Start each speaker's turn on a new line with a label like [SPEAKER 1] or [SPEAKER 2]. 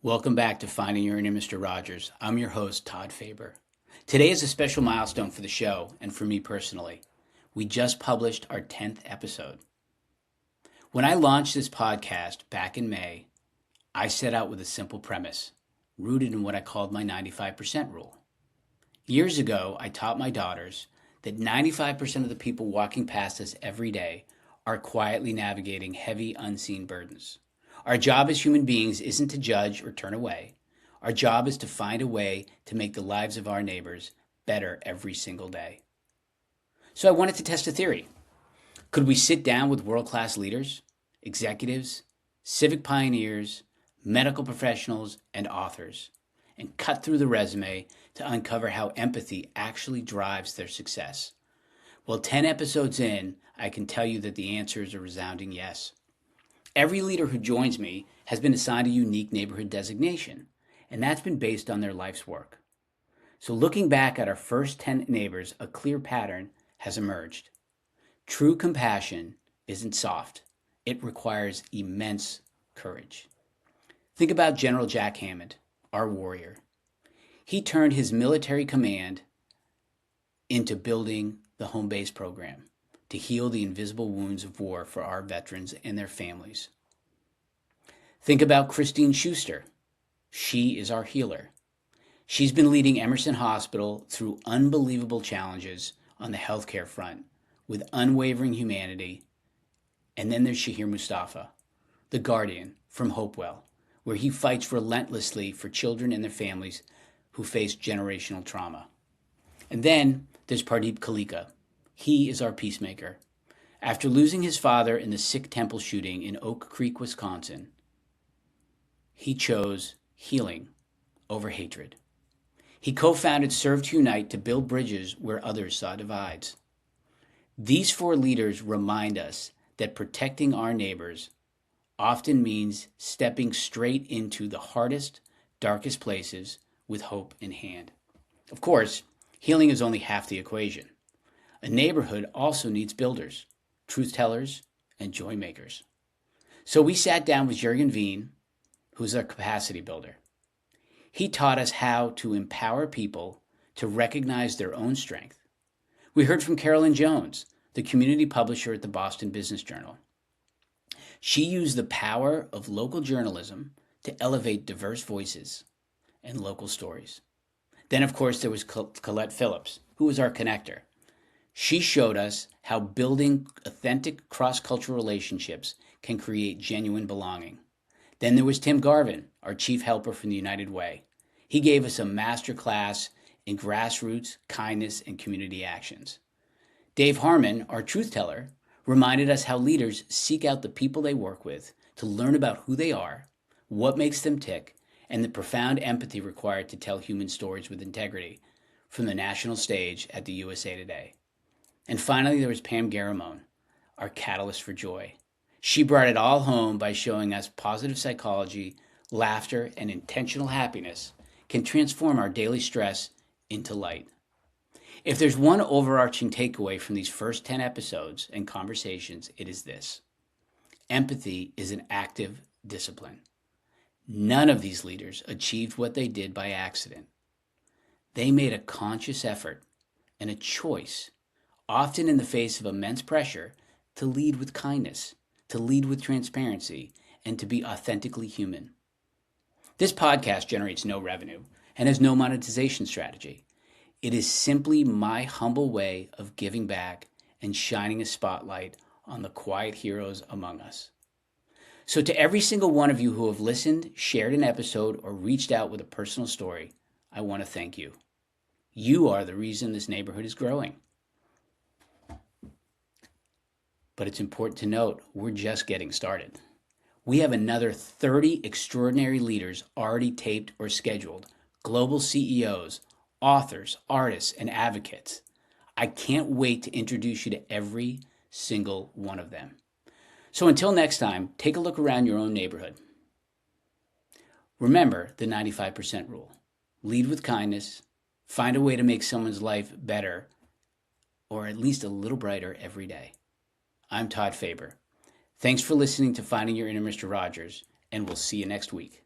[SPEAKER 1] Welcome back to Finding Your Inner Mr. Rogers. I'm your host, Todd Faber. Today is a special milestone for the show and for me personally. We just published our 10th episode. When I launched this podcast back in May, I set out with a simple premise, rooted in what I called my 95% rule. Years ago, I taught my daughters that 95% of the people walking past us every day are quietly navigating heavy, unseen burdens. Our job as human beings isn't to judge or turn away. Our job is to find a way to make the lives of our neighbors better every single day. So I wanted to test a theory. Could we sit down with world-class leaders, executives, civic pioneers, medical professionals, and authors, and cut through the resume to uncover how empathy actually drives their success? Well, 10 episodes in, I can tell you that the answer is a resounding yes. Every leader who joins me has been assigned a unique neighborhood designation, and that's been based on their life's work. So looking back at our first 10 neighbors, a clear pattern has emerged. True compassion isn't soft. It requires immense courage. Think about General Jack Hammond, our warrior. He turned his military command into building the home base program to heal the invisible wounds of war for our veterans and their families. Think about Christine Schuster. She is our healer. She's been leading Emerson Hospital through unbelievable challenges on the healthcare front with unwavering humanity. And then there's Shahir Mustafa, the guardian from Hopewell, where he fights relentlessly for children and their families who face generational trauma. And then there's Pardeep Kalika. He is our peacemaker. After losing his father in the Sikh temple shooting in Oak Creek, Wisconsin, he chose healing over hatred. He co-founded Serve to Unite to build bridges where others saw divides. These four leaders remind us that protecting our neighbors often means stepping straight into the hardest, darkest places with hope in hand. Of course, healing is only half the equation. A neighborhood also needs builders, truth tellers, and joy makers. So we sat down with Jürgen Veen, who's a capacity builder. He taught us how to empower people to recognize their own strength. We heard from Carolyn Jones, the community publisher at the Boston Business Journal. She used the power of local journalism to elevate diverse voices and local stories. Then, of course, there was Colette Phillips, who was our connector. She showed us how building authentic cross-cultural relationships can create genuine belonging. Then there was Tim Garvin, our chief helper from the United Way. He gave us a master class in grassroots, kindness, and community actions. Dave Harmon, our truth teller, reminded us how leaders seek out the people they work with to learn about who they are, what makes them tick, and the profound empathy required to tell human stories with integrity from the national stage at the USA Today. And finally, there was Pam Garamone, our catalyst for joy. She brought it all home by showing us positive psychology, laughter, and intentional happiness can transform our daily stress into light. If there's one overarching takeaway from these first 10 episodes and conversations, it is this. Empathy is an active discipline. None of these leaders achieved what they did by accident. They made a conscious effort and a choice, often in the face of immense pressure, to lead with kindness, to lead with transparency, and to be authentically human. This podcast generates no revenue and has no monetization strategy. It is simply my humble way of giving back and shining a spotlight on the quiet heroes among us. So to every single one of you who have listened, shared an episode, or reached out with a personal story, I want to thank you. You are the reason this neighborhood is growing. But it's important to note, we're just getting started. We have another 30 extraordinary leaders already taped or scheduled, global CEOs, authors, artists, and advocates. I can't wait to introduce you to every single one of them. So until next time, take a look around your own neighborhood. Remember the 95% rule. Lead with kindness, find a way to make someone's life better, or at least a little brighter every day. I'm Todd Faber. Thanks for listening to Finding Your Inner Mr. Rogers, and we'll see you next week.